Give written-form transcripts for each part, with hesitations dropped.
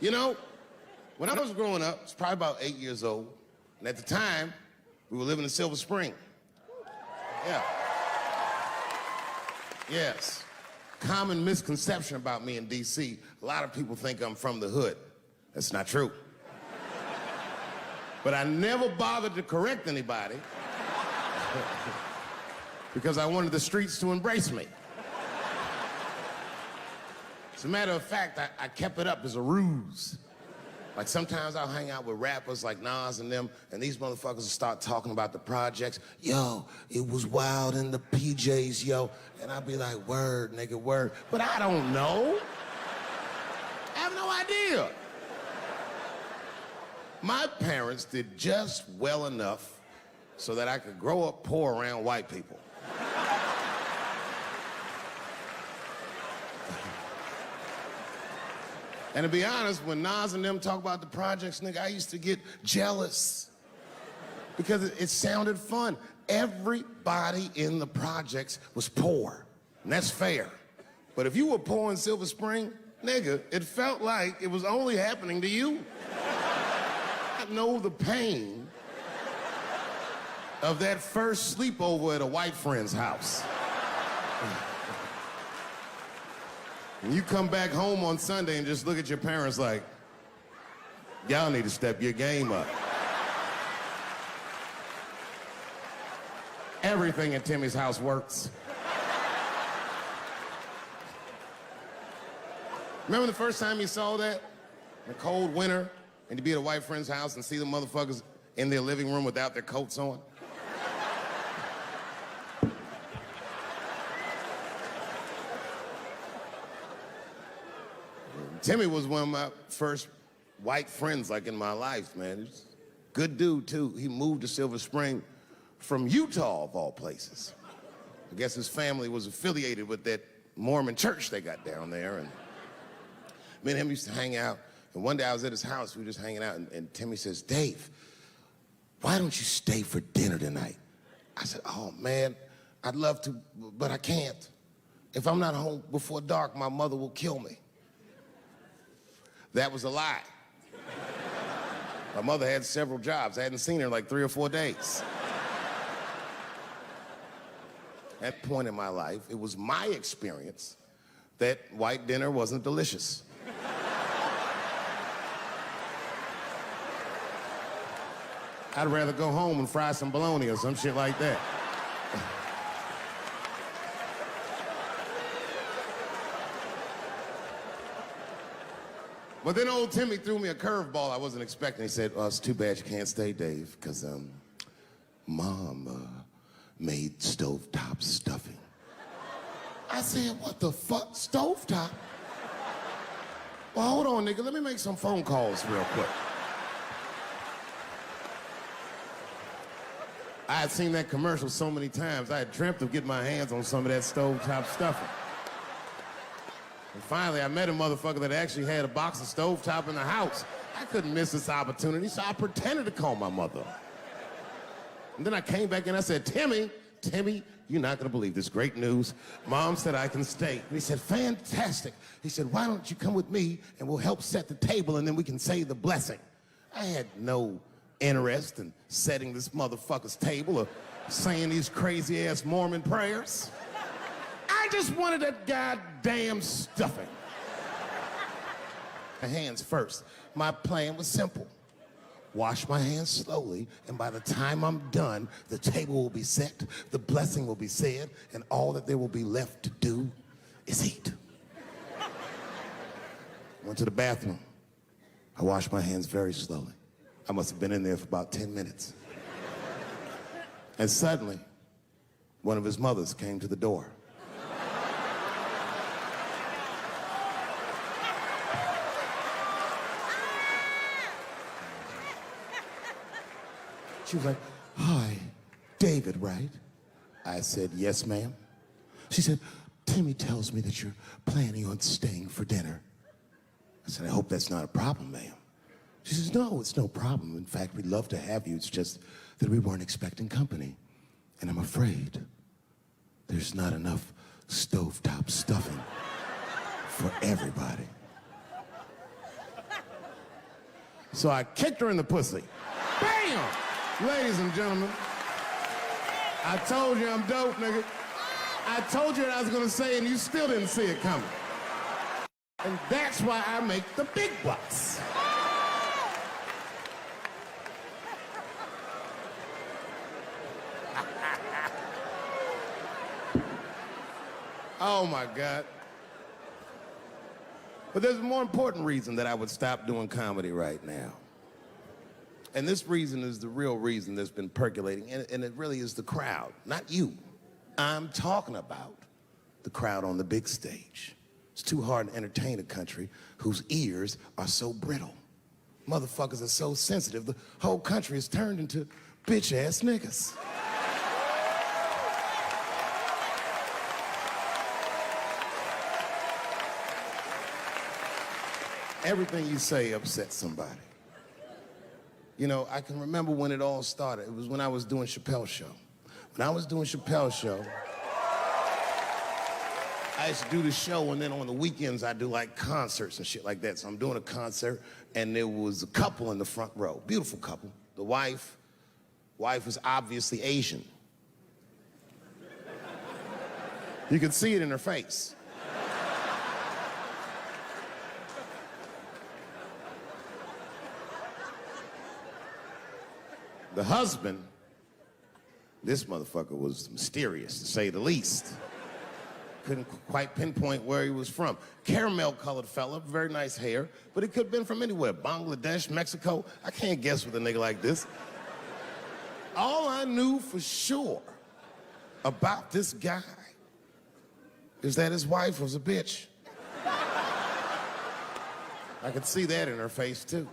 You know, when I was growing up, I was probably about 8 years old, and at the time, we were living in Silver Spring. Yeah. Yes. Common misconception about me in D.C. A lot of people think I'm from the hood. That's not true. But I never bothered to correct anybody because I wanted the streets to embrace me. As a matter of fact, I kept it up as a ruse. Like sometimes I'll hang out with rappers like Nas and them, and these motherfuckers will start talking about the projects. Yo, it was wild in the PJs, yo. And I'll be like, word, nigga, word. But I don't know. I have no idea. My parents did just well enough so that I could grow up poor around white people. And to be honest, when Nas and them talk about the projects, nigga, I used to get jealous because it sounded fun. Everybody in the projects was poor, and that's fair. But if you were poor in Silver Spring, nigga, it felt like it was only happening to you. I know the pain of that first sleepover at a white friend's house. And you come back home on Sunday and just look at your parents like, y'all need to step your game up. Everything in Timmy's house works. Remember the first time you saw that? In a cold winter, and you'd be at a white friend's house and see the motherfuckers in their living room without their coats on? Timmy was one of my first white friends, like, in my life, man. He's a good dude, too. He moved to Silver Spring from Utah, of all places. I guess his family was affiliated with that Mormon church they got down there, and me and him used to hang out. And one day I was at his house, we were just hanging out, and Timmy says, Dave, why don't you stay for dinner tonight? I said, oh, man, I'd love to, but I can't. If I'm not home before dark, my mother will kill me. That was a lie. My mother had several jobs. I hadn't seen her in like 3 or 4 days. At that point in my life, it was my experience that white dinner wasn't delicious. I'd rather go home and fry some bologna or some shit like that. But then old Timmy threw me a curveball I wasn't expecting. He said, it's too bad you can't stay, Dave, because Mom made stovetop stuffing. I said, what the fuck, stovetop? Well, hold on, nigga, let me make some phone calls real quick. I had seen that commercial so many times, I had dreamt of getting my hands on some of that stovetop stuffing. And finally, I met a motherfucker that actually had a box of stovetop in the house. I couldn't miss this opportunity, so I pretended to call my mother. And then I came back and I said, Timmy, you're not gonna believe this great news. Mom said I can stay. And he said, fantastic. He said, why don't you come with me and we'll help set the table and then we can say the blessing. I had no interest in setting this motherfucker's table or saying these crazy-ass Mormon prayers. I just wanted that goddamn stuffing. My hands first. My plan was simple. Wash my hands slowly, and by the time I'm done, the table will be set, the blessing will be said, and all that there will be left to do is eat. Went to the bathroom. I washed my hands very slowly. I must have been in there for about 10 minutes. And suddenly, one of his mothers came to the door. She was like, hi, David, right? I said, yes, ma'am. She said, Timmy tells me that you're planning on staying for dinner. I said, I hope that's not a problem, ma'am. She says, no, it's no problem. In fact, we'd love to have you. It's just that we weren't expecting company. And I'm afraid there's not enough stovetop stuffing for everybody. So I kicked her in the pussy. Bam! Ladies and gentlemen, I told you I'm dope, nigga. I told you what I was gonna say and you still didn't see it coming. And that's why I make the big bucks. Oh my God. But there's a more important reason that I would stop doing comedy right now. And this reason is the real reason that's been percolating, and it really is the crowd, not you. I'm talking about the crowd on the big stage. It's too hard to entertain a country whose ears are so brittle. Motherfuckers are so sensitive, the whole country is turned into bitch-ass niggas. Everything you say upsets somebody. You know, I can remember when it all started. It was when I was doing Chappelle show. When I was doing Chappelle show, I used to do the show, and then on the weekends I do like concerts and shit like that. So I'm doing a concert, and there was a couple in the front row, beautiful couple. The wife was obviously Asian. You could see it in her face. The husband, this motherfucker was mysterious, to say the least. Couldn't quite pinpoint where he was from. Caramel-colored fella, very nice hair, but he could have been from anywhere. Bangladesh, Mexico. I can't guess with a nigga like this. All I knew for sure about this guy is that his wife was a bitch. I could see that in her face, too.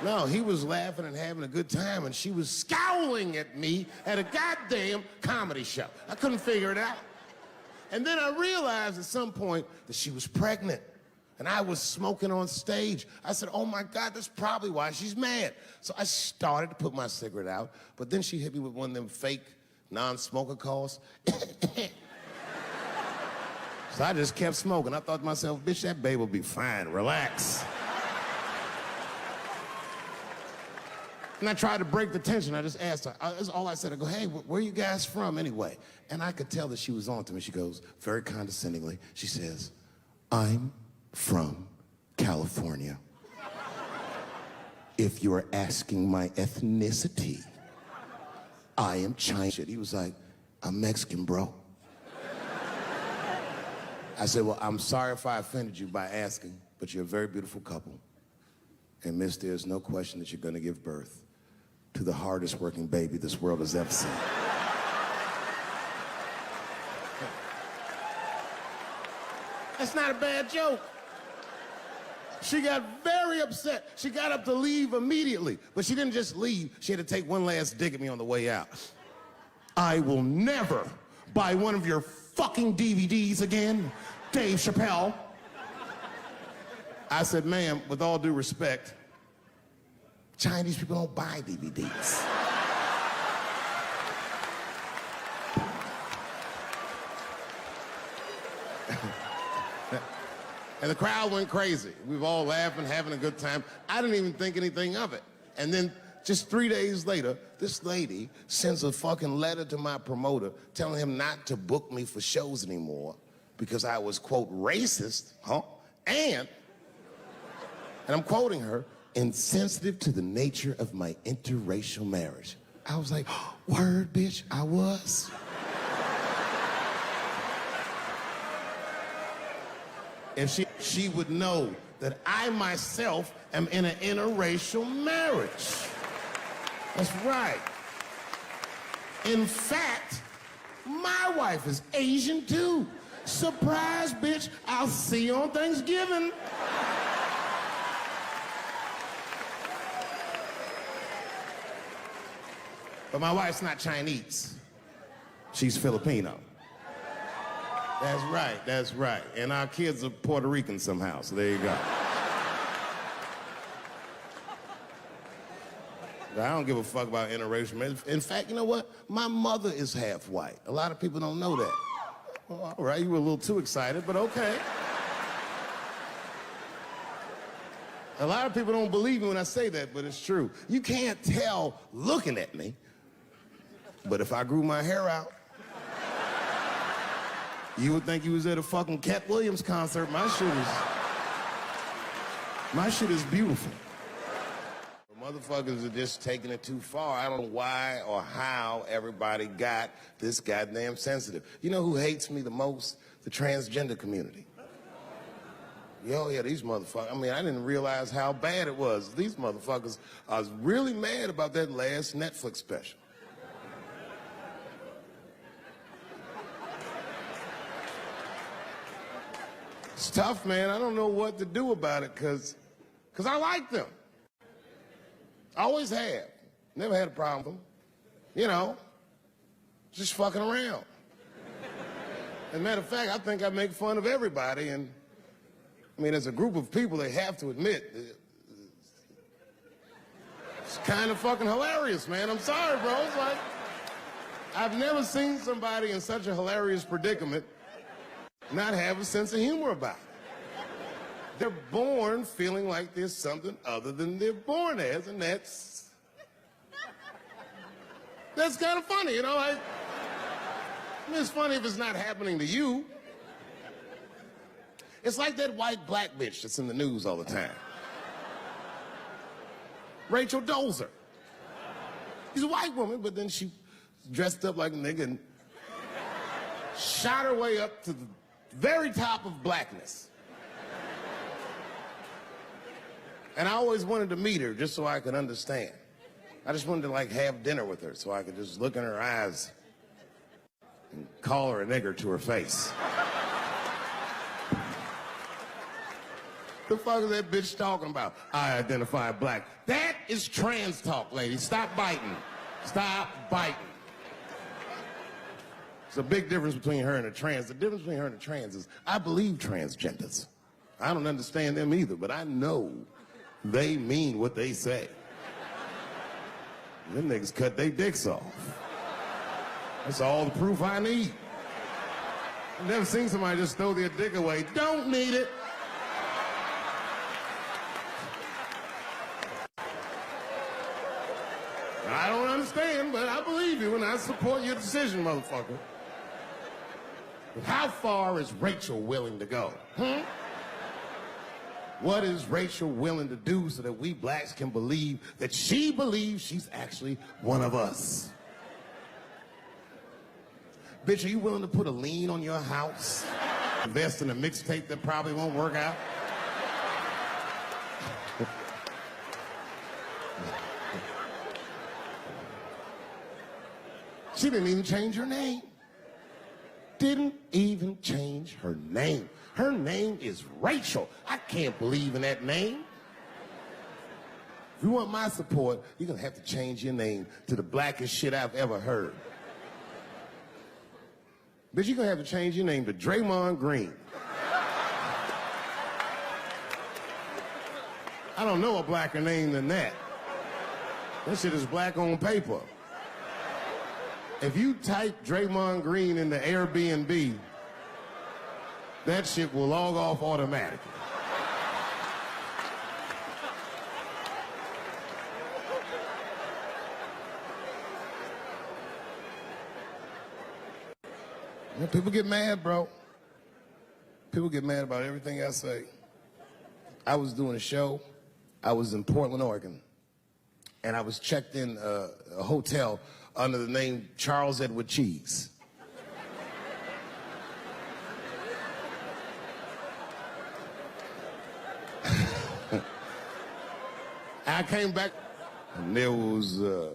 No, he was laughing and having a good time, and she was scowling at me at a goddamn comedy show. I couldn't figure it out. And then I realized at some point that she was pregnant, and I was smoking on stage. I said, oh my God, that's probably why she's mad. So I started to put my cigarette out, but then she hit me with one of them fake non-smoker calls. So I just kept smoking. I thought to myself, bitch, that babe will be fine, relax. And I tried to break the tension. I just asked her, that's all I said. I go, hey, where are you guys from anyway? And I could tell that she was on to me. She goes, very condescendingly, she says, I'm from California. If you're asking my ethnicity, I am Chinese. He was like, I'm Mexican, bro. I said, well, I'm sorry if I offended you by asking, but you're a very beautiful couple. And miss, there's no question that you're gonna give birth to the hardest working baby this world has ever seen. That's not a bad joke. She got very upset. She got up to leave immediately, but she didn't just leave. She had to take one last dig at me on the way out. I will never buy one of your fucking DVDs again, Dave Chappelle. I said, ma'am, with all due respect, Chinese people don't buy DVDs. And the crowd went crazy. We were all laughing, having a good time. I didn't even think anything of it. And then just 3 days later, this lady sends a fucking letter to my promoter telling him not to book me for shows anymore because I was, quote, racist, and I'm quoting her, insensitive to the nature of my interracial marriage. I was like, word, bitch, I was. If she would know that I myself am in an interracial marriage. That's right. In fact, my wife is Asian too. Surprise, bitch, I'll see you on Thanksgiving. But my wife's not Chinese. She's Filipino. That's right, that's right. And our kids are Puerto Rican somehow, so there you go. I don't give a fuck about interracial marriage. In fact, you know what? My mother is half white. A lot of people don't know that. Well, all right, you were a little too excited, but okay. A lot of people don't believe me when I say that, but it's true. You can't tell looking at me, but if I grew my hair out, you would think you was at a fucking Cat Williams concert. My shit is beautiful. Motherfuckers are just taking it too far. I don't know why or how everybody got this goddamn sensitive. You know who hates me the most? The transgender community. Yo, yeah, these motherfuckers. I mean, I didn't realize how bad it was. These motherfuckers, I was really mad about that last Netflix special. It's tough, man. I don't know what to do about it because I like them. I always have. Never had a problem with them. You know, just fucking around. As a matter of fact, I think I make fun of everybody, and I mean, as a group of people, they have to admit, it's kind of fucking hilarious, man. I'm sorry, bro. It's like, I've never seen somebody in such a hilarious predicament not have a sense of humor about it. They're born feeling like there's something other than they're born as, and that's kind of funny, you know? I mean, it's funny if it's not happening to you. It's like that white black bitch that's in the news all the time. Rachel Dolezal. She's a white woman, but then she dressed up like a nigga and shot her way up to the very top of blackness. And I always wanted to meet her just so I could understand. I just wanted to like have dinner with her so I could just look in her eyes and call her a nigger to her face. The fuck is that bitch talking about? I identify black. That is trans talk, lady. Stop biting. Stop biting. There's a big difference between her and a trans. The difference between her and a trans is I believe transgenders. I don't understand them either, but I know they mean what they say. Them niggas cut their dicks off. That's all the proof I need. I've never seen somebody just throw their dick away. Don't need it. I don't understand, but I believe you and I support your decision, motherfucker. But how far is Rachel willing to go? What is Rachel willing to do so that we blacks can believe that she believes she's actually one of us? Bitch, are you willing to put a lien on your house? Invest in a mixtape that probably won't work out? She didn't even change her name. Didn't even change her name. Her name is Rachel. I can't believe in that name. If you want my support, you're gonna have to change your name to the blackest shit I've ever heard. Bitch, you're gonna have to change your name to Draymond Green. I don't know a blacker name than that. That shit is black on paper. If you type Draymond Green into Airbnb, that shit will log off automatically. Yeah, people get mad, bro. People get mad about everything I say. I was doing a show. I was in Portland, Oregon, and I was checked in a hotel under the name Charles Edward Cheese. I came back, and there was a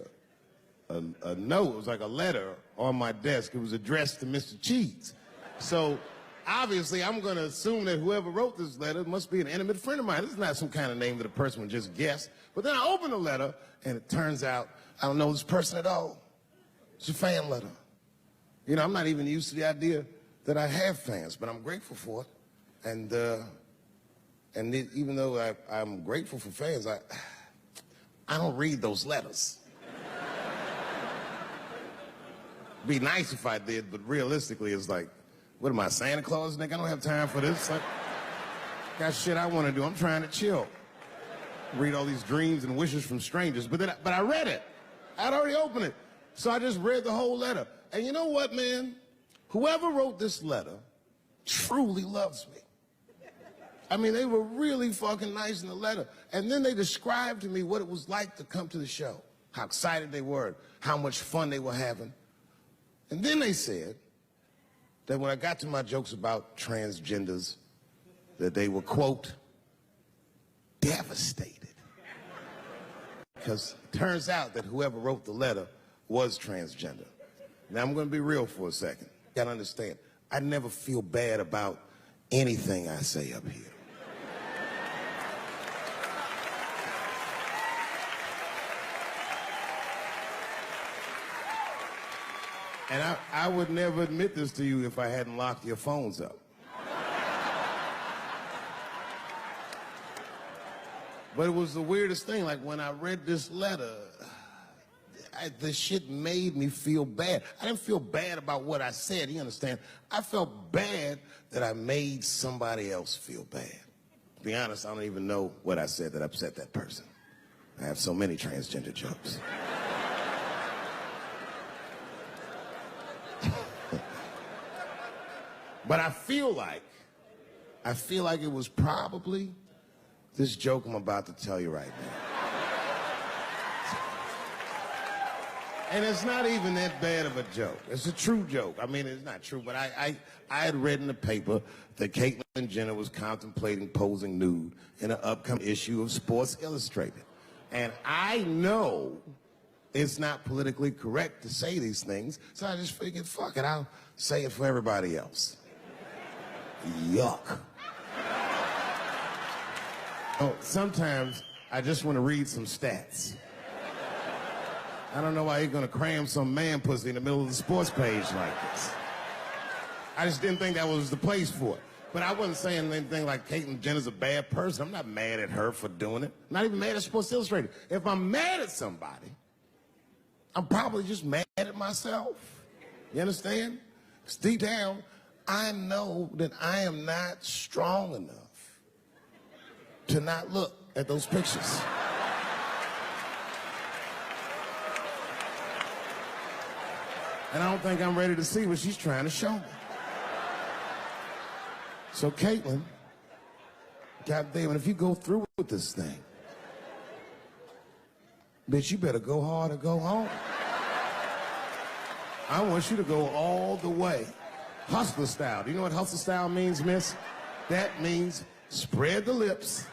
note. It was like a letter on my desk. It was addressed to Mr. Cheese. So obviously, I'm going to assume that whoever wrote this letter must be an intimate friend of mine. This is not some kind of name that a person would just guess. But then I opened the letter, and it turns out I don't know this person at all. It's a fan letter. You know, I'm not even used to the idea that I have fans, but I'm grateful for it. And even though I'm grateful for fans, I don't read those letters. Be nice if I did, but realistically, it's like, what am I, Santa Claus, nigga? I don't have time for this. Like, got shit I want to do. I'm trying to chill. read all these dreams and wishes from strangers. But I read it. I'd already opened it. So I just read the whole letter. And you know what, man? Whoever wrote this letter truly loves me. I mean, they were really fucking nice in the letter. And then they described to me what it was like to come to the show, how excited they were, how much fun they were having. And then they said that when I got to my jokes about transgenders, that they were, quote, devastated. Because it turns out that whoever wrote the letter was transgender. Now, I'm going to be real for a second. You got to understand, I never feel bad about anything I say up here. And I would never admit this to you if I hadn't locked your phones up. But it was the weirdest thing. Like, when I read this letter, the shit made me feel bad. I didn't feel bad about what I said, you understand? I felt bad that I made somebody else feel bad. To be honest, I don't even know what I said that upset that person. I have so many transgender jokes. But I feel like it was probably this joke I'm about to tell you right now. And it's not even that bad of a joke. It's a true joke. I mean, it's not true, but I had read in the paper that Caitlyn Jenner was contemplating posing nude in an upcoming issue of Sports Illustrated. And I know it's not politically correct to say these things, so I just figured, fuck it, I'll say it for everybody else. Yuck. Oh, sometimes I just want to read some stats. I don't know why you're gonna cram some man pussy in the middle of the sports page like this. I just didn't think that was the place for it. But I wasn't saying anything like Caitlyn Jenner's a bad person. I'm not mad at her for doing it. I'm not even mad at Sports Illustrated. If I'm mad at somebody, I'm probably just mad at myself. You understand? Because deep down, I know that I am not strong enough to not look at those pictures. And I don't think I'm ready to see what she's trying to show me. So Caitlyn, goddamn, if you go through with this thing, bitch, you better go hard or go home. I want you to go all the way. Hustler style. Do you know what hustler style means, miss? That means spread the lips.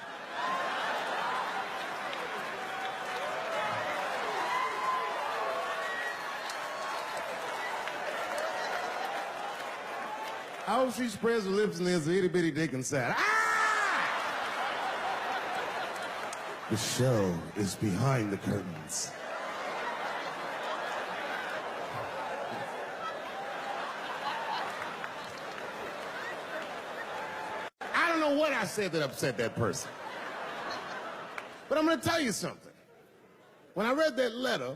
I hope she spreads her lips and there's an itty bitty dick inside. Ah! The show is behind the curtains. I don't know what I said that upset that person. But I'm gonna tell you something. When I read that letter,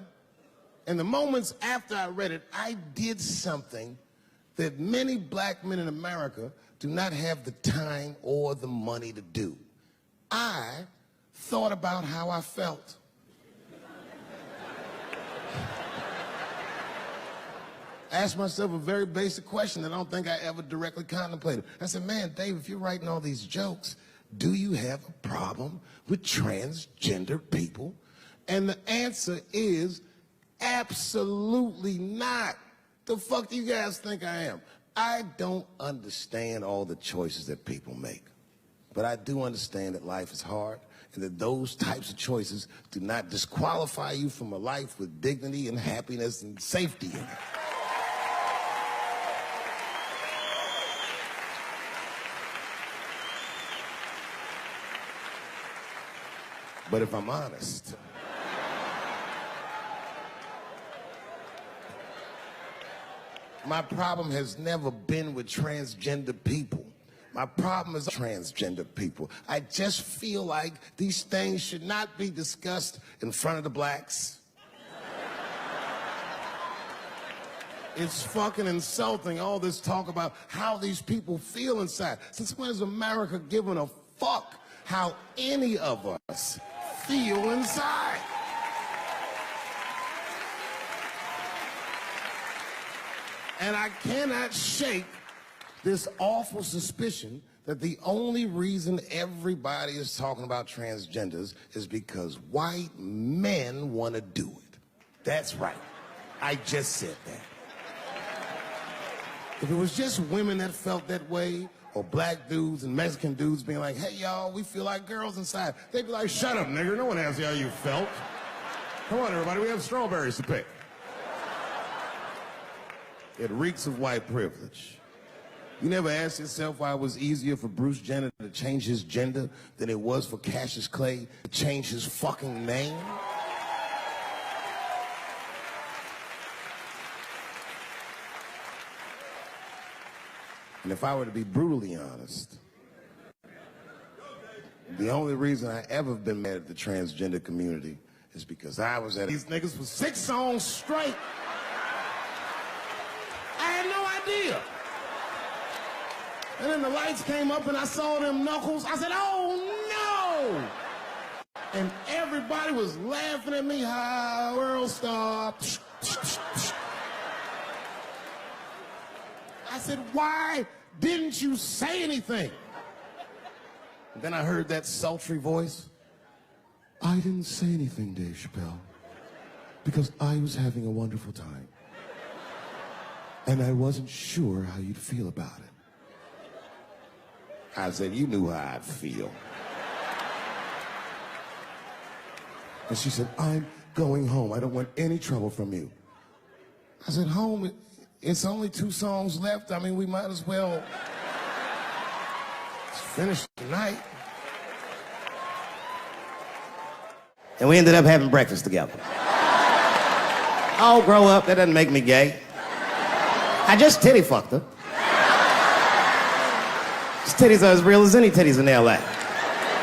and the moments after I read it, I did something that many black men in America do not have the time or the money to do. I thought about how I felt. I asked myself a very basic question that I don't think I ever directly contemplated. I said, man, Dave, if you're writing all these jokes, do you have a problem with transgender people? And the answer is absolutely not. The fuck do you guys think I am? I don't understand all the choices that people make. But I do understand that life is hard and that those types of choices do not disqualify you from a life with dignity and happiness and safety in it. But if I'm honest, my problem has never been with transgender people. My problem is transgender people. I just feel like these things should not be discussed in front of the blacks. It's fucking insulting, all this talk about how these people feel inside. Since when has America given a fuck how any of us feel inside. And I cannot shake this awful suspicion that the only reason everybody is talking about transgenders is because white men want to do it. That's right. I just said that. If it was just women that felt that way, or black dudes and Mexican dudes being like, hey, y'all, we feel like girls inside, they'd be like, shut up, nigger. No one asked you how you felt. Come on, everybody, we have strawberries to pick. It reeks of white privilege. You never asked yourself why it was easier for Bruce Jenner to change his gender than it was for Cassius Clay to change his fucking name? And if I were to be brutally honest, the only reason I ever been mad at the transgender community is because I was at these niggas for 6 songs straight. I had no idea. And then the lights came up and I saw them knuckles. I said, oh no! And everybody was laughing at me. Hi, world star. I said, why didn't you say anything? And then I heard that sultry voice. I didn't say anything, Dave Chappelle, because I was having a wonderful time. And I wasn't sure how you'd feel about it. I said, you knew how I'd feel. And she said, I'm going home. I don't want any trouble from you. I said, home? It's only 2 songs left. I mean, we might as well finish tonight. And we ended up having breakfast together. Oh, grow up. That doesn't make me gay. I just titty fucked her. His titties are as real as any titties in L.A.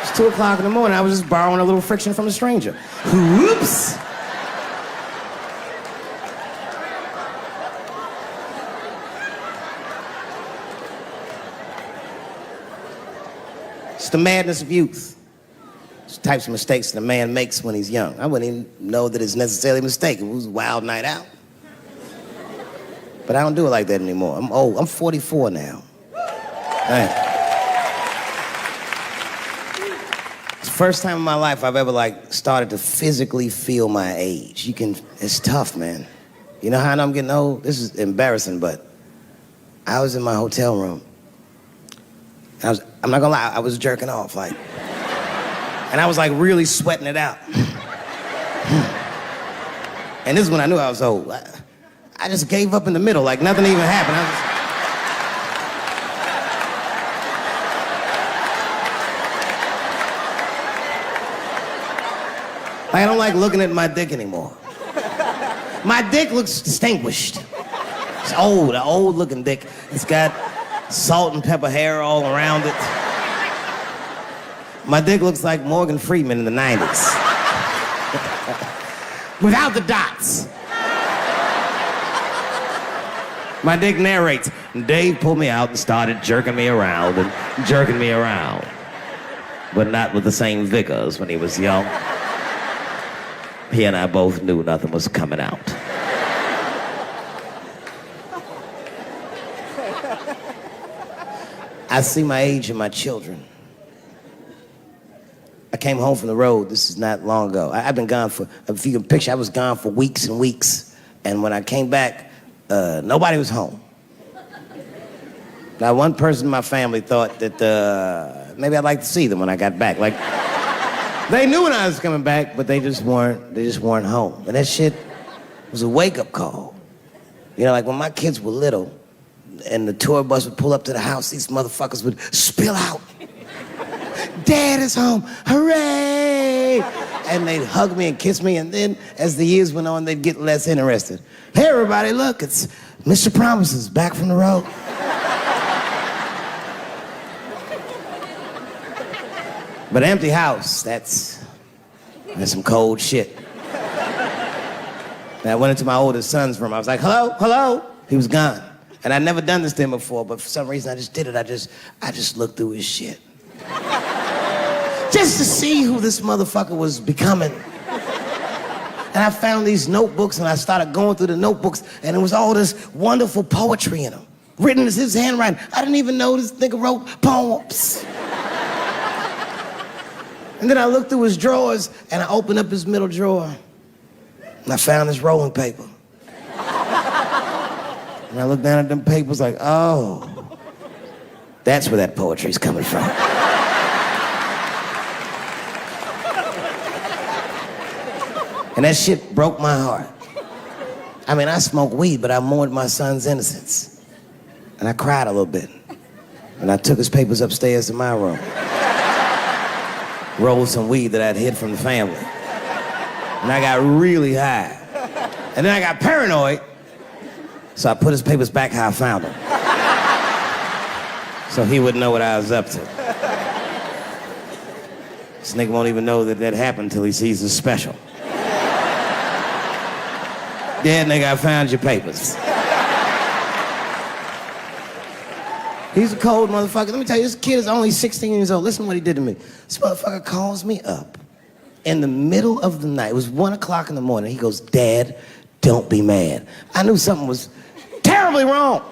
It's 2 o'clock in the morning. I was just borrowing a little friction from a stranger. Whoops! It's the madness of youth. It's the types of mistakes that a man makes when he's young. I wouldn't even know that it's necessarily a mistake. It was a wild night out. But I don't do it like that anymore. I'm old. I'm 44 now. It's the first time in my life I've ever started to physically feel my age. It's tough, man. You know how I know I'm getting old? This is embarrassing, but I was in my hotel room. I'm not gonna lie, I was jerking off, and I was really sweating it out. And this is when I knew I was old. I just gave up in the middle, nothing even happened. I don't like looking at my dick anymore. My dick looks distinguished. It's old, an old looking dick. It's got salt and pepper hair all around it. My dick looks like Morgan Freeman in the 90s. Without the dots. My dick narrates. Dave pulled me out and started jerking me around and jerking me around. But not with the same vigor as when he was young. He and I both knew nothing was coming out. I see my age in my children. I came home from the road. This is not long ago. I've been gone for, if you can picture, I was gone for weeks and weeks. And when I came back, nobody was home. Now, one person in my family thought that maybe I'd like to see them when I got back. They knew when I was coming back, but they just weren't home. And that shit was a wake-up call. You know, when my kids were little, and the tour bus would pull up to the house, these motherfuckers would spill out. Dad is home, hooray! And they'd hug me and kiss me, and then as the years went on, they'd get less interested. Hey, everybody, look, it's Mr. Promises back from the road. But an empty house, that's some cold shit. And I went into my oldest son's room. I was like, hello, hello? He was gone. And I'd never done this to him before, but for some reason I just did it. I just looked through his shit. just to see who this motherfucker was becoming. And I found these notebooks, and I started going through the notebooks, and it was all this wonderful poetry in them, written in his handwriting. I didn't even know this nigga wrote poems. And then I looked through his drawers, and I opened up his middle drawer, and I found this rolling paper. And I looked down at them papers like, oh, that's where that poetry's coming from. And that shit broke my heart. I mean, I smoked weed, but I mourned my son's innocence. And I cried a little bit. And I took his papers upstairs to my room. Rolled some weed that I'd hid from the family. And I got really high. And then I got paranoid, so I put his papers back how I found them. So he wouldn't know what I was up to. This nigga won't even know that happened until he sees the special. Yeah, nigga, I found your papers. He's a cold motherfucker. Let me tell you, this kid is only 16 years old. Listen to what he did to me. This motherfucker calls me up in the middle of the night. It was 1 o'clock in the morning. He goes, Dad, don't be mad. I knew something was terribly wrong.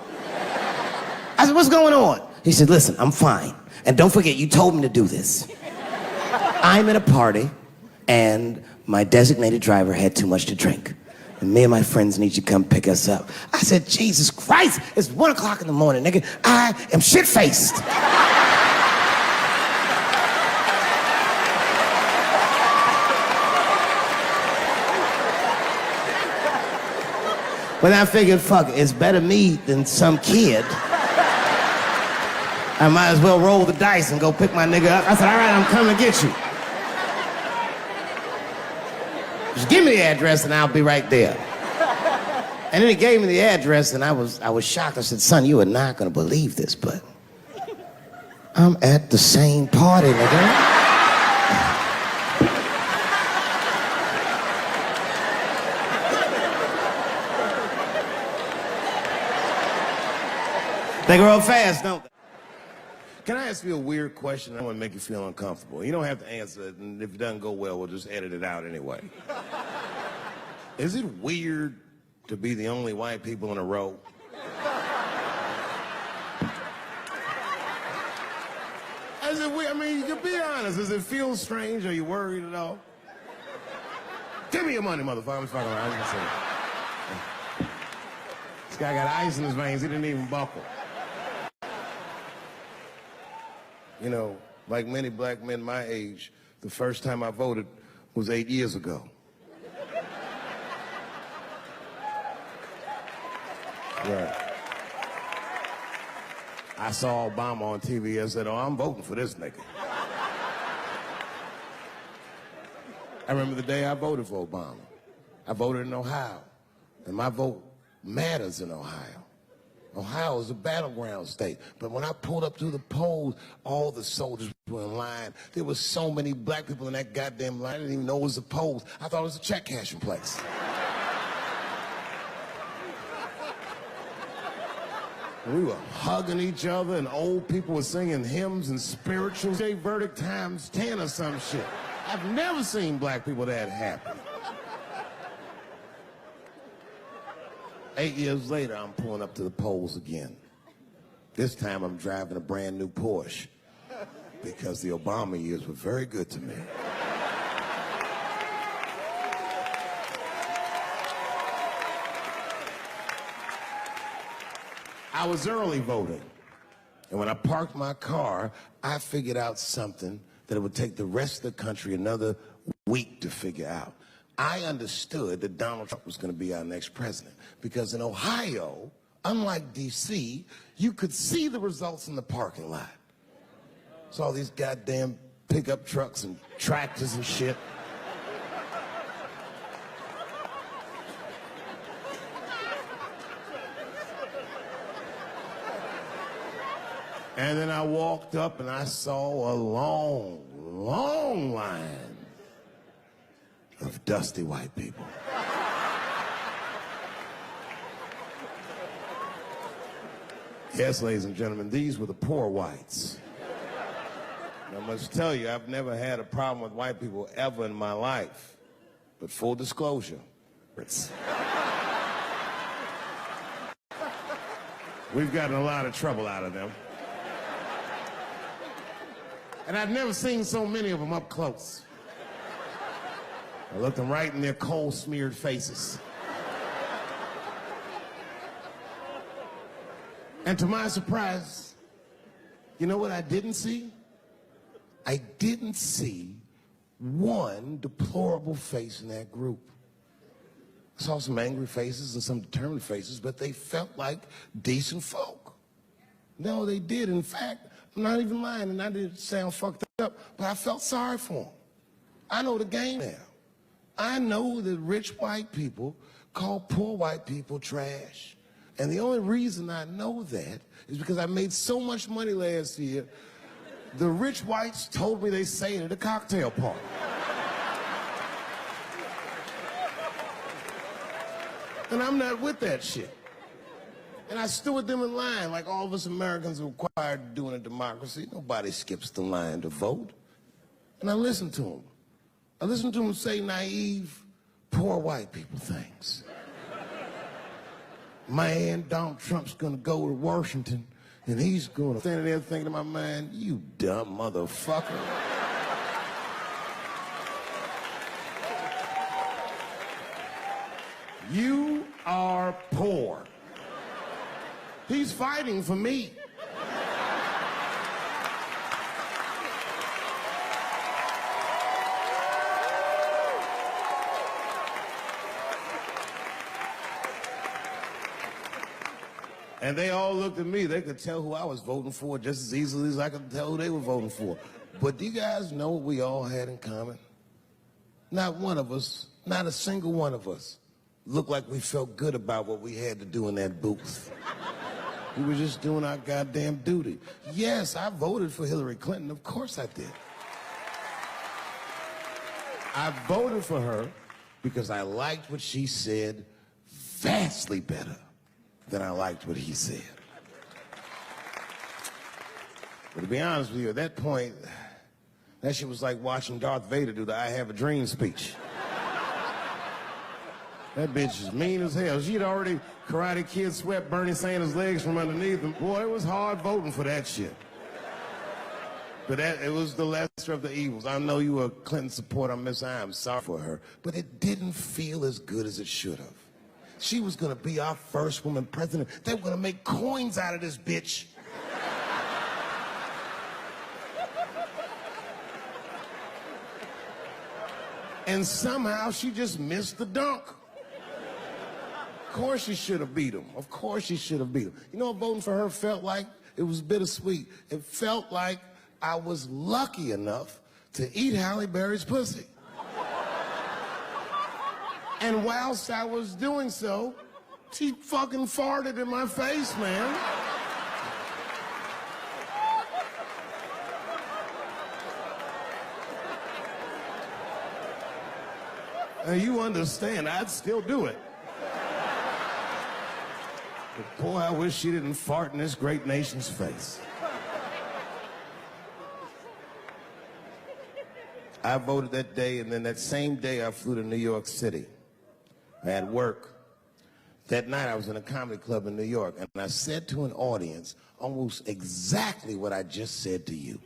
I said, what's going on? He said, listen, I'm fine. And don't forget, you told me to do this. I'm at a party, and my designated driver had too much to drink. And me and my friends need you to come pick us up. I said, Jesus Christ, it's 1 o'clock in the morning, nigga. I am shit-faced. But I figured, fuck it, it's better me than some kid. I might as well roll the dice and go pick my nigga up. I said, all right, I'm coming to get you. Just give me the address and I'll be right there. And then he gave me the address and I was shocked. I said, son, you are not gonna believe this, but I'm at the same party, nigga. They grow fast, don't they? Can I ask you a weird question? I want to make you feel uncomfortable. You don't have to answer it, and if it doesn't go well, we'll just edit it out anyway. Is it weird to be the only white people in a row? Is it weird? I mean, you can be honest. Does it feel strange? Are you worried at all? Give me your money, motherfucker. I'm just fucking around. I'm just saying. This guy got ice in his veins. He didn't even buckle. You know, like many black men my age, the first time I voted was 8 years ago. Right. I saw Obama on TV and said, oh, I'm voting for this nigga. I remember the day I voted for Obama. I voted in Ohio, and my vote matters in Ohio. Ohio is a battleground state. But when I pulled up to the polls, all the soldiers were in line. There were so many black people in that goddamn line, I didn't even know it was a polls. I thought it was a check cashing place. We were hugging each other, and old people were singing hymns and spirituals. Say verdict times 10 or some shit. I've never seen black people that happy. 8 years later, I'm pulling up to the polls again. This time, I'm driving a brand new Porsche because the Obama years were very good to me. I was early voting, and when I parked my car, I figured out something that it would take the rest of the country another week to figure out. I understood that Donald Trump was going to be our next president because in Ohio, unlike D.C., you could see the results in the parking lot. Saw these goddamn pickup trucks and tractors and shit. And then I walked up and I saw a long, long line of dusty white people. Yes, ladies and gentlemen, these were the poor whites. I must tell you, I've never had a problem with white people ever in my life. But full disclosure, we've gotten a lot of trouble out of them. And I've never seen so many of them up close. I looked them right in their coal-smeared faces. And to my surprise, you know what I didn't see? I didn't see one deplorable face in that group. I saw some angry faces and some determined faces, but they felt like decent folk. No, they did. In fact, I'm not even lying, and I didn't sound fucked up, but I felt sorry for them. I know the game now. I know that rich white people call poor white people trash. And the only reason I know that is because I made so much money last year, the rich whites told me they say it at a cocktail party. And I'm not with that shit. And I stood with them in line like all of us Americans are required to do in a democracy. Nobody skips the line to vote. And I listened to them. I listened to them say naive, poor white people things. Man, Donald Trump's gonna go to Washington and he's gonna stand there thinking in my mind, you dumb motherfucker. You are poor. He's fighting for me. And they all looked at me. They could tell who I was voting for just as easily as I could tell who they were voting for. But do you guys know what we all had in common? Not one of us, not a single one of us, looked like we felt good about what we had to do in that booth. We were just doing our goddamn duty. Yes, I voted for Hillary Clinton. Of course I did. I voted for her because I liked what she said vastly better than I liked what he said. But to be honest with you, at that point, that shit was like watching Darth Vader do the I Have a Dream speech. That bitch is mean as hell. She'd already Karate Kid swept Bernie Sanders' legs from underneath him. Boy, it was hard voting for that shit. But it was the lesser of the evils. I know you were a Clinton supporter, Miss I. I'm sorry for her. But it didn't feel as good as it should have. She was gonna be our first woman president. They were gonna make coins out of this bitch. And somehow she just missed the dunk. Of course she should have beat him. Of course she should have beat him. You know what voting for her felt like? It was bittersweet. It felt like I was lucky enough to eat Halle Berry's pussy. And whilst I was doing so, she fucking farted in my face, man. Now you understand, I'd still do it. But boy, I wish she didn't fart in this great nation's face. I voted that day, and then that same day I flew to New York City. I had work. That night I was in a comedy club in New York, and I said to an audience almost exactly what I just said to you.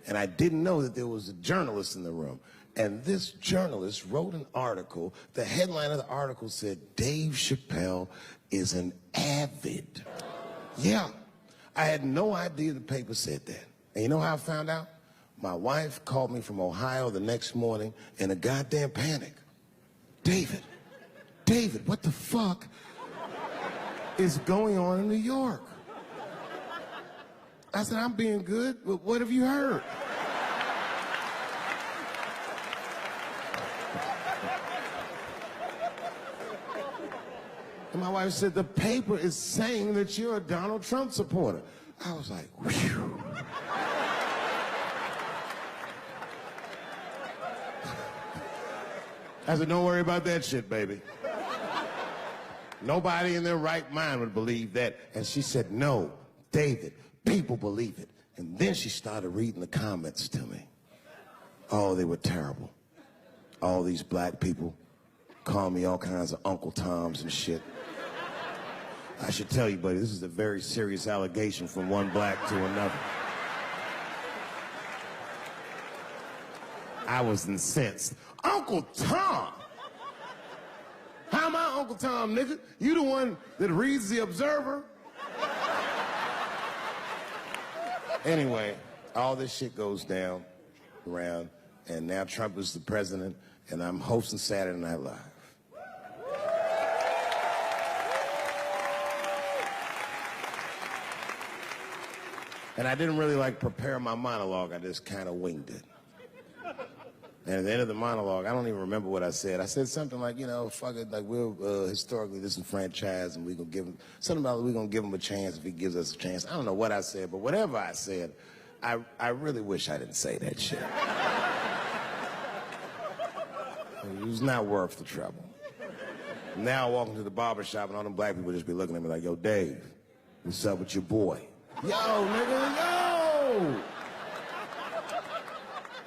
And I didn't know that there was a journalist in the room. And this journalist wrote an article. The headline of the article said, Dave Chappelle is an avid. Yeah, I had no idea the paper said that. And you know how I found out? My wife called me from Ohio the next morning in a goddamn panic. David, what the fuck is going on in New York? I said, I'm being good, but what have you heard? And my wife said, the paper is saying that you're a Donald Trump supporter. I was like, whew. I said, don't worry about that shit, baby. Nobody in their right mind would believe that. And she said, no, David, people believe it. And then she started reading the comments to me. Oh, they were terrible. All these black people call me all kinds of Uncle Toms and shit. I should tell you, buddy, this is a very serious allegation from one black to another. I was incensed. Uncle Tom? How am I Uncle Tom, nigga? You the one that reads the Observer? Anyway, all this shit goes down around, and now Trump is the president, and I'm hosting Saturday Night Live. And I didn't really prepare my monologue. I just kind of winged it. And at the end of the monologue, I don't even remember what I said. I said something like, fuck it, we're historically disenfranchised, and we're gonna give him something about we're gonna give him a chance if he gives us a chance. I don't know what I said, but whatever I said, I really wish I didn't say that shit. It was not worth the trouble. Now I walk into the barber shop and all them black people just be looking at me like, yo, Dave, what's up with your boy? Yo, nigga, yo!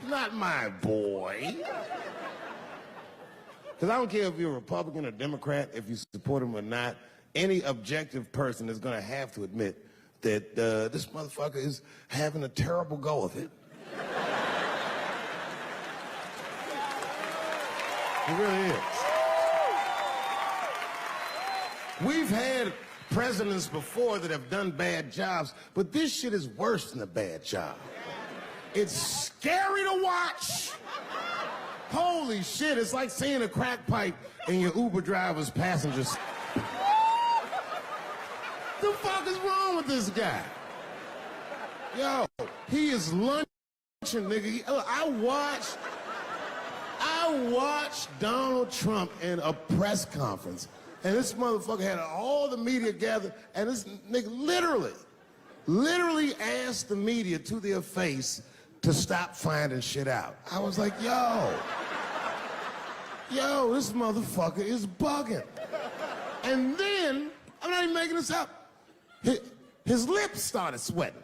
Not my boy. Because I don't care if you're a Republican or Democrat, if you support him or not, any objective person is going to have to admit that this motherfucker is having a terrible go of it. It really is. We've had presidents before that have done bad jobs, but this shit is worse than a bad job. It's scary to watch. Holy shit, it's like seeing a crack pipe in your Uber driver's passengers. The fuck is wrong with this guy? Yo, he is lunching, nigga. I watched Donald Trump in a press conference, and this motherfucker had all the media gathered, and this nigga literally asked the media to their face to stop finding shit out. I was like, yo, this motherfucker is bugging. And then, I'm not even making this up, his lips started sweating.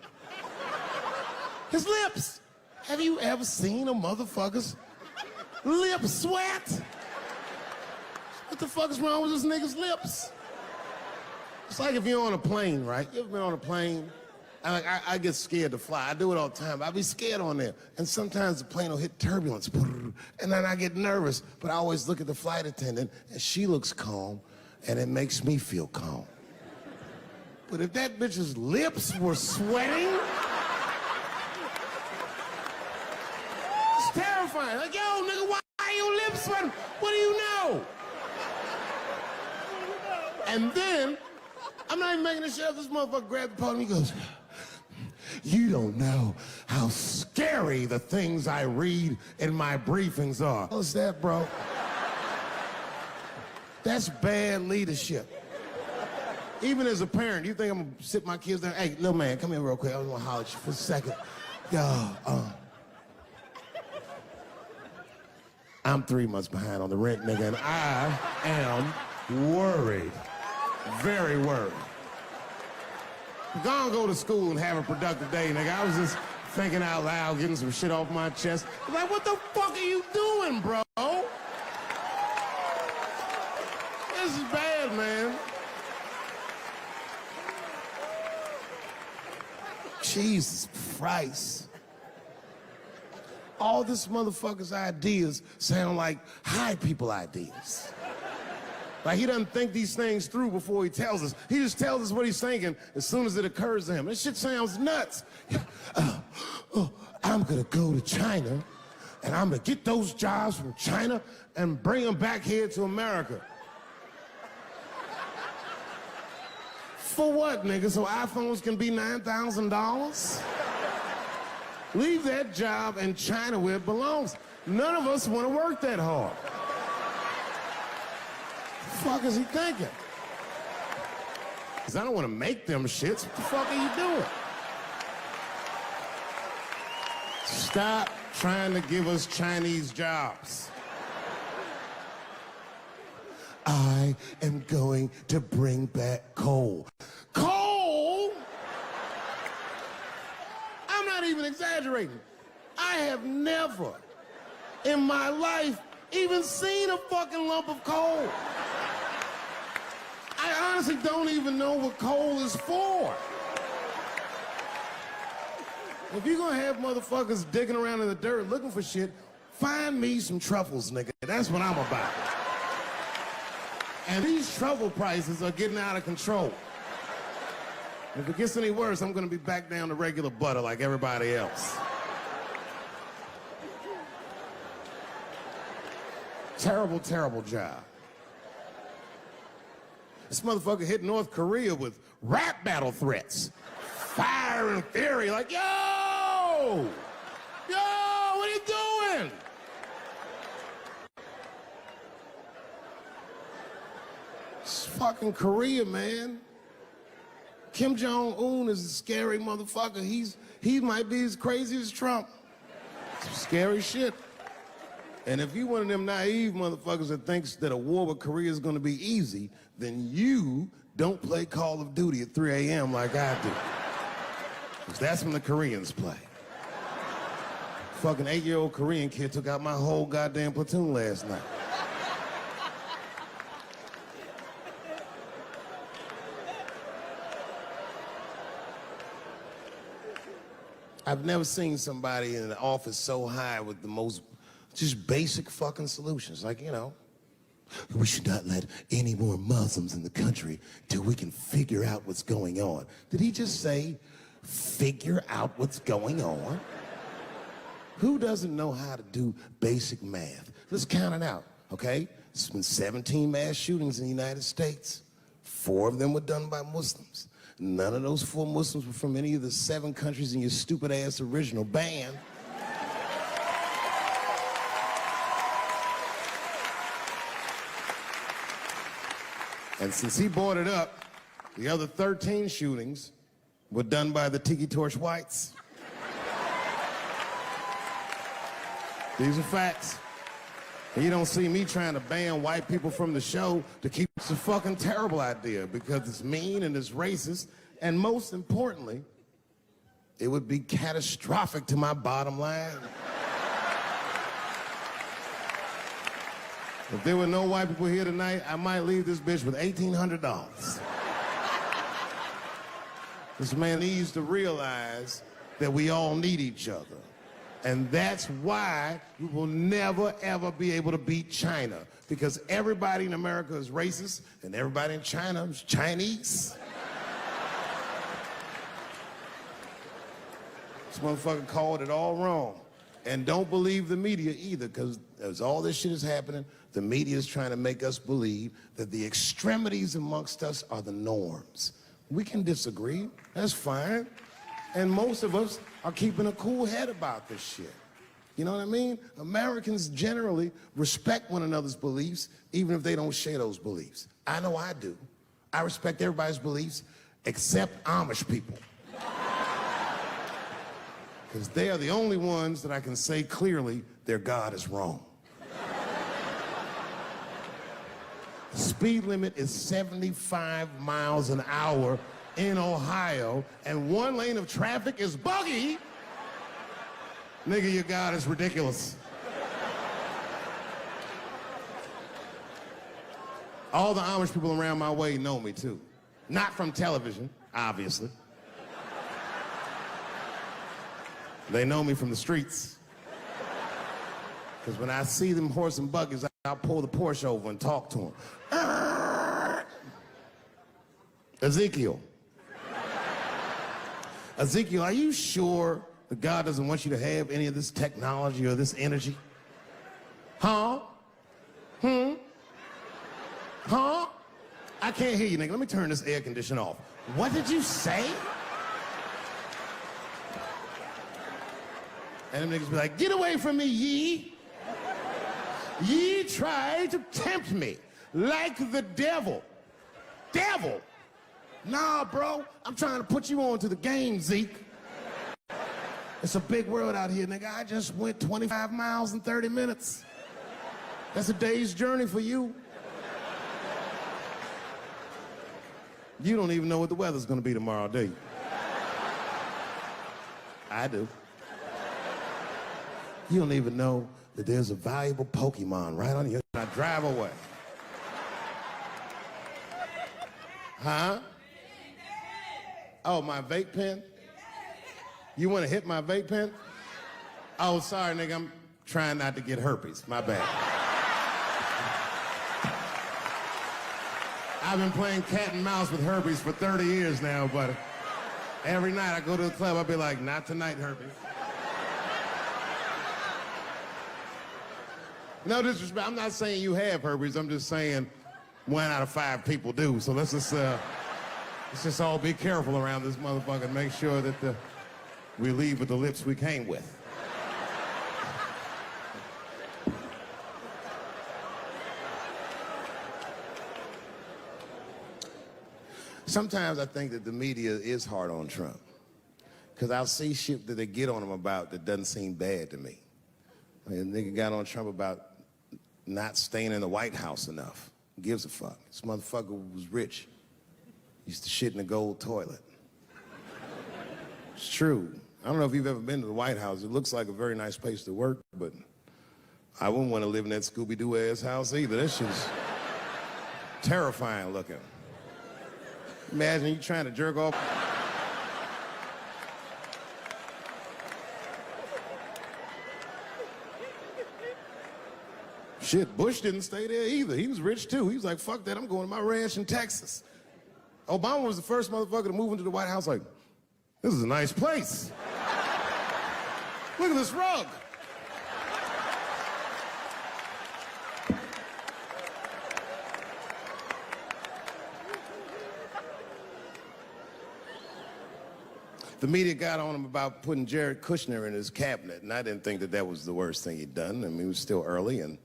His lips. Have you ever seen a motherfucker's lip sweat? What the fuck is wrong with this nigga's lips? It's like if you're on a plane, right? You ever been on a plane? I get scared to fly. I do it all the time. I be scared on there. And sometimes the plane will hit turbulence. And then I get nervous. But I always look at the flight attendant, and she looks calm, and it makes me feel calm. But if that bitch's lips were sweating, it's terrifying. Like, yo, nigga, why are your lips sweating? What do you know? And then, I'm not even making this shit up. This motherfucker grabbed the podium, he goes, you don't know how scary the things I read in my briefings are. What's that, bro? That's bad leadership. Even as a parent, you think I'm gonna sit my kids down? Hey, little man, come here real quick. I just wanna holler at you for a second. Yo, I'm 3 months behind on the rent, nigga, and I am worried. Very worried. Go to school and have a productive day, nigga. I was just thinking out loud, getting some shit off my chest. Like, what the fuck are you doing, bro? This is bad, man. Jesus Christ. All this motherfucker's ideas sound like high people ideas. Like, he doesn't think these things through before he tells us. He just tells us what he's thinking as soon as it occurs to him. This shit sounds nuts. I'm gonna go to China, and I'm gonna get those jobs from China and bring them back here to America. For what, nigga? So iPhones can be $9,000? Leave that job in China where it belongs. None of us want to work that hard. What the fuck is he thinking? Because I don't want to make them shits. What the fuck are you doing? Stop trying to give us Chinese jobs. I am going to bring back coal. Coal? I'm even exaggerating. I have never in my life even seen a fucking lump of coal. I honestly don't even know what coal is for. If you're gonna have motherfuckers digging around in the dirt looking for shit, find me some truffles, nigga. That's what I'm about. And these truffle prices are getting out of control. If it gets any worse, I'm gonna be back down to regular butter like everybody else. Terrible, terrible job. This motherfucker hit North Korea with rap battle threats. Fire and fury, like, yo! Yo, what are you doing? It's fucking Korea, man. Kim Jong-un is a scary motherfucker. He might be as crazy as Trump. Some scary shit. And if you one of them naive motherfuckers that thinks that a war with Korea is gonna be easy, then you don't play Call of Duty at 3 a.m. like I do. Because that's when the Koreans play. Fucking 8-year-old Korean kid took out my whole goddamn platoon last night. I've never seen somebody in an office so high with the most just basic fucking solutions. Like, you know, we should not let any more Muslims in the country till we can figure out what's going on. Did he just say, figure out what's going on? Who doesn't know how to do basic math? Let's count it out, okay? There's been 17 mass shootings in the United States. 4 of them were done by Muslims. None of those 4 Muslims were from any of the 7 countries in your stupid ass original band. And since he brought it up, the other 13 shootings were done by the Tiki Torch whites. These are facts. And you don't see me trying to ban white people from the show to keep it's a fucking terrible idea because it's mean and it's racist. And most importantly, it would be catastrophic to my bottom line. If there were no white people here tonight, I might leave this bitch with $1,800. This man needs to realize that we all need each other. And that's why we will never, ever be able to beat China. Because everybody in America is racist, and everybody in China is Chinese. This motherfucker called it all wrong. And don't believe the media either, because as all this shit is happening, the media is trying to make us believe that the extremities amongst us are the norms. We can disagree, that's fine. And most of us are keeping a cool head about this shit. You know what I mean? Americans generally respect one another's beliefs, even if they don't share those beliefs. I know I do. I respect everybody's beliefs except Amish people. Because they are the only ones that I can say clearly their God is wrong. The speed limit is 75 miles an hour in Ohio, and 1 lane of traffic is buggy. Nigga, your God is ridiculous. All the Amish people around my way know me too. Not from television, obviously. They know me from the streets. Because when I see them horse and buggies, I'll pull the Porsche over and talk to them. Ezekiel. Ezekiel, are you sure that God doesn't want you to have any of this technology or this energy? Huh? Huh? I can't hear you, nigga. Let me turn this air conditioner off. What did you say? And them niggas be like, get away from me, ye. Ye tried to tempt me like the devil. Devil? Nah, bro, I'm trying to put you on to the game, Zeke. It's a big world out here, nigga. I just went 25 miles in 30 minutes. That's a day's journey for you. You don't even know what the weather's gonna be tomorrow, do you? I do. You don't even know that there's a valuable Pokemon right on you. I drive away. Huh? Oh, my vape pen? You want to hit my vape pen? Oh, sorry, nigga. I'm trying not to get herpes. My bad. I've been playing cat and mouse with herpes for 30 years now, but every night I go to the club, I'll be like, not tonight, herpes. No disrespect. I'm not saying you have herpes. I'm just saying 1 out of 5 people do. So let's just all be careful around this motherfucker and make sure that we leave with the lips we came with. Sometimes I think that the media is hard on Trump, because I'll see shit that they get on him about that doesn't seem bad to me. I mean, a nigga got on Trump about not staying in the White House enough. Who gives a fuck? This motherfucker was rich. Used to shit in a gold toilet. It's true. I don't know if you've ever been to the White House. It looks like a very nice place to work, but I wouldn't want to live in that Scooby-Doo ass house either. That shit's terrifying looking. Imagine you trying to jerk off. Shit, Bush didn't stay there either. He was rich too. He was like, fuck that, I'm going to my ranch in Texas. Obama was the first motherfucker to move into the White House like, this is a nice place. Look at this rug. The media got on him about putting Jared Kushner in his cabinet, and I didn't think that that was the worst thing he'd done. I mean, it was still early, and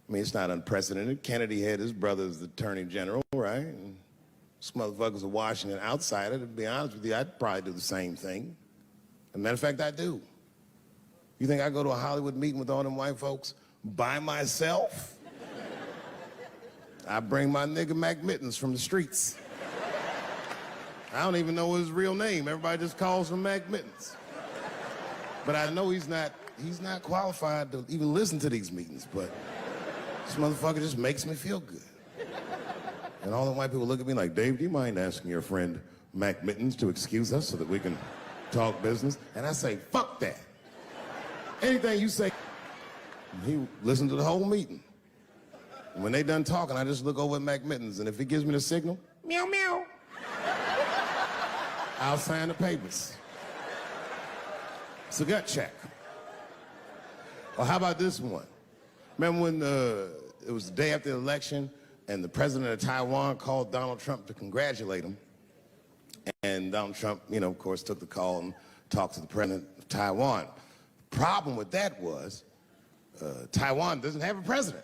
I mean, it's not unprecedented. Kennedy had his brother as the attorney general, right? And this motherfucker's a Washington outsider. To be honest with you, I'd probably do the same thing. As a matter of fact, I do. You think I go to a Hollywood meeting with all them white folks by myself? I bring my nigga Mac Mittens from the streets. I don't even know his real name. Everybody just calls him Mac Mittens. But I know he's not qualified to even listen to these meetings, but this motherfucker just makes me feel good. And all the white people look at me like, Dave, do you mind asking your friend Mac Mittens to excuse us so that we can talk business? And I say, fuck that. Anything you say. He listened to the whole meeting. And when they done talking, I just look over at Mac Mittens, and if he gives me the signal, meow, meow, I'll sign the papers. It's a gut check. Or how about this one? Remember when it was the day after the election and the president of Taiwan called Donald Trump to congratulate him? And Donald Trump, you know, of course, took the call and talked to the president of Taiwan. The problem with that was Taiwan doesn't have a president.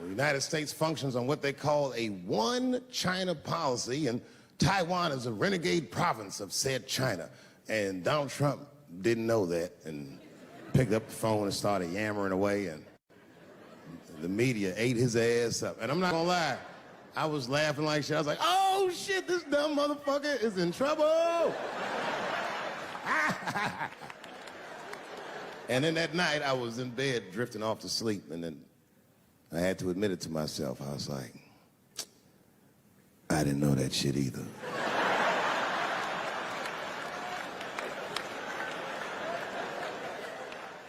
The United States functions on what they call a one China policy, and Taiwan is a renegade province of said China. And Donald Trump didn't know that and picked up the phone and started yammering away, and the media ate his ass up. And I'm not gonna lie, I was laughing like shit. I was like, oh shit, this dumb motherfucker is in trouble. And then that night I was in bed drifting off to sleep, and then I had to admit it to myself. I was like, I didn't know that shit either.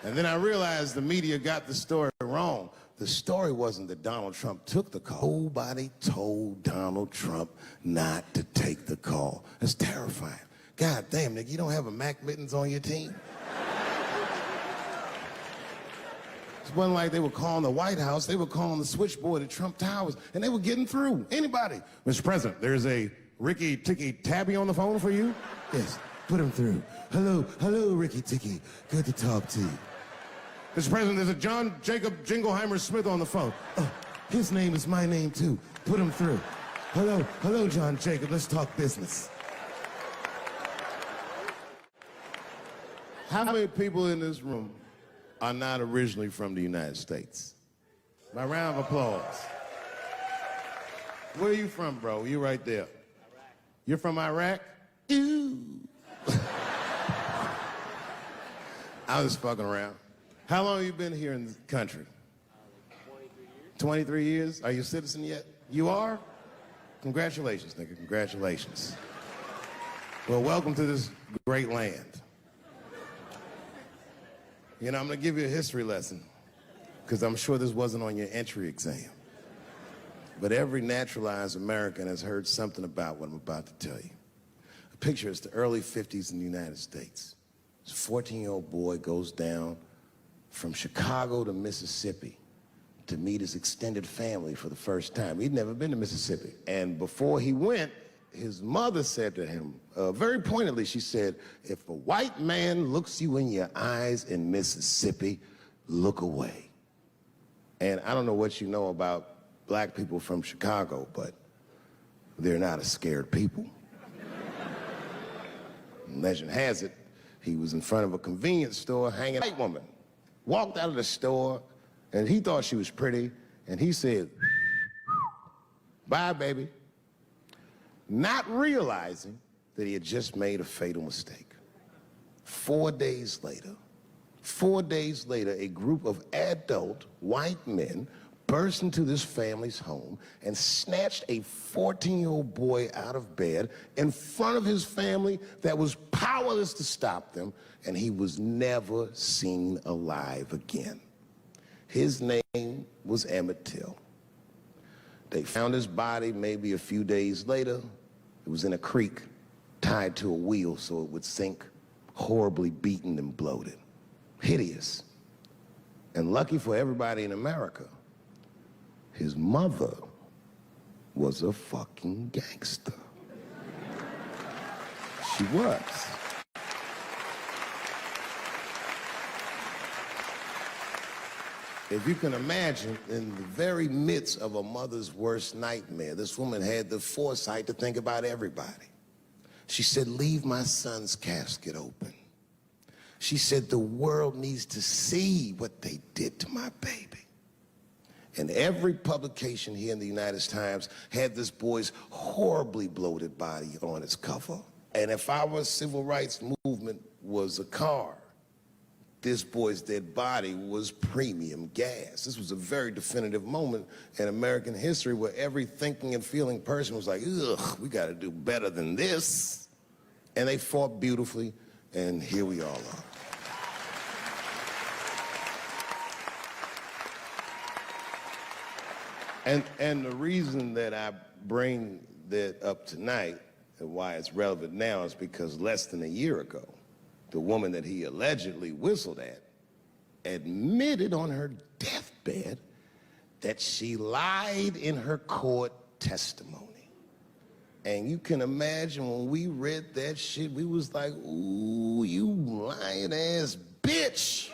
And then I realized the media got the story wrong. The story wasn't that Donald Trump took the call. Nobody told Donald Trump not to take the call. That's terrifying. God damn, nigga, you don't have a Mac Mittens on your team? It wasn't like they were calling the White House. They were calling the switchboard at Trump Towers, and they were getting through. Anybody. Mr. President, there's a Ricky Ticky Tabby on the phone for you? Yes, put him through. Hello, Ricky Ticky. Good to talk to you. Mr. President, there's a John Jacob Jingleheimer Smith on the phone. Oh, his name is my name, too. Put him through. Hello, John Jacob. Let's talk business. How many people in this room are not originally from the United States? My round of applause. Where are you from, bro? You right there. Iraq. You're from Iraq? Ew. I was just fucking around. How long have you been here in the country? 23 years. 23 years? Are you a citizen yet? You are? Congratulations, nigga. Congratulations. Well, welcome to this great land. You know, I'm gonna give you a history lesson, because I'm sure this wasn't on your entry exam. But every naturalized American has heard something about what I'm about to tell you. A picture is the early 50s in the United States. This 14-year-old boy goes down from Chicago to Mississippi to meet his extended family for the first time. He'd never been to Mississippi. And before he went, his mother said to him, very pointedly, she said, if a white man looks you in your eyes in Mississippi, look away. And I don't know what you know about black people from Chicago, but they're not a scared people. Legend has it, he was in front of a convenience store hanging out. A white woman walked out of the store, and he thought she was pretty, and he said, bye, baby. Not realizing that he had just made a fatal mistake. 4 days later, a group of adult white men burst into this family's home and snatched a 14-year-old boy out of bed in front of his family that was powerless to stop them, and he was never seen alive again. His name was Emmett Till. They found his body maybe a few days later. It was in a creek, tied to a wheel so it would sink, horribly beaten and bloated. Hideous. And lucky for everybody in America, his mother was a fucking gangster. She was. If you can imagine, in the very midst of a mother's worst nightmare, this woman had the foresight to think about everybody. She said, leave my son's casket open. She said, the world needs to see what they did to my baby. And every publication here in the United Times had this boy's horribly bloated body on its cover. And if our civil rights movement was a car, this boy's dead body was premium gas. This was a very definitive moment in American history where every thinking and feeling person was like, ugh, we gotta do better than this. And they fought beautifully, and here we all are. And the reason that I bring that up tonight and why it's relevant now is because less than a year ago, the woman that he allegedly whistled at admitted on her deathbed that she lied in her court testimony. And you can imagine when we read that shit, we was like, ooh, you lying ass bitch.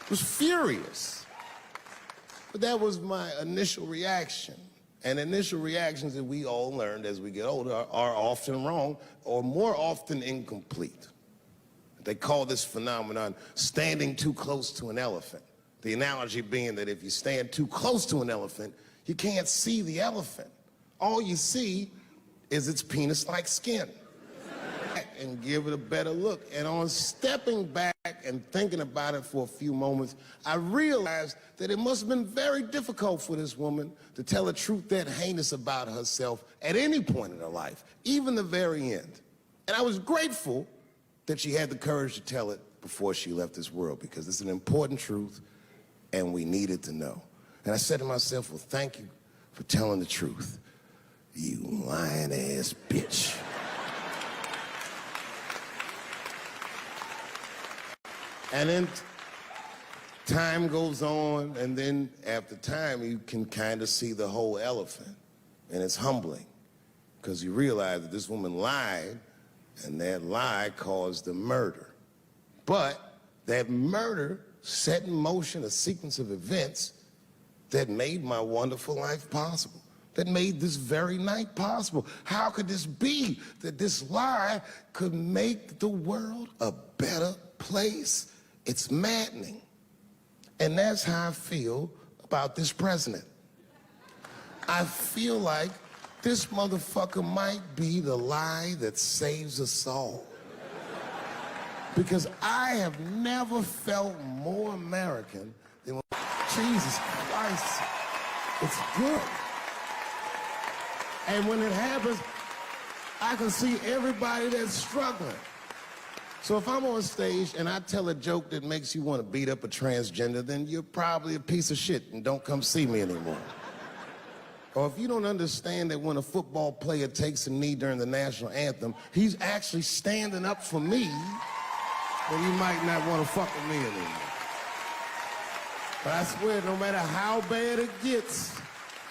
Was furious. But that was my initial reaction. And initial reactions that we all learned as we get older are often wrong or more often incomplete. They call this phenomenon standing too close to an elephant. The analogy being that if you stand too close to an elephant, you can't see the elephant. All you see is its penis-like skin. And give it a better look. And on stepping back and thinking about it for a few moments, I realized that it must have been very difficult for this woman to tell a truth that heinous about herself at any point in her life, even the very end. And I was grateful that she had the courage to tell it before she left this world, because it's an important truth and we needed to know. And I said to myself, well, thank you for telling the truth, you lying ass bitch. And then time goes on, and then after time, you can kind of see the whole elephant. And it's humbling, because you realize that this woman lied, and that lie caused the murder. But that murder set in motion a sequence of events that made my wonderful life possible, that made this very night possible. How could this be that this lie could make the world a better place? It's maddening. And that's how I feel about this president. I feel like this motherfucker might be the lie that saves us all. Because I have never felt more American than when, Jesus Christ, it's good. And when it happens, I can see everybody that's struggling. So if I'm on stage and I tell a joke that makes you want to beat up a transgender, then you're probably a piece of shit and don't come see me anymore. Or if you don't understand that when a football player takes a knee during the national anthem, he's actually standing up for me, then you might not want to fuck with me anymore. But I swear, no matter how bad it gets,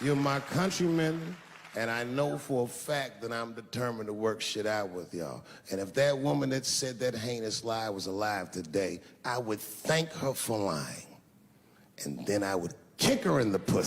you're my countrymen, and I know for a fact that I'm determined to work shit out with y'all. And if that woman that said that heinous lie was alive today, I would thank her for lying. And then I would kick her in the pussy.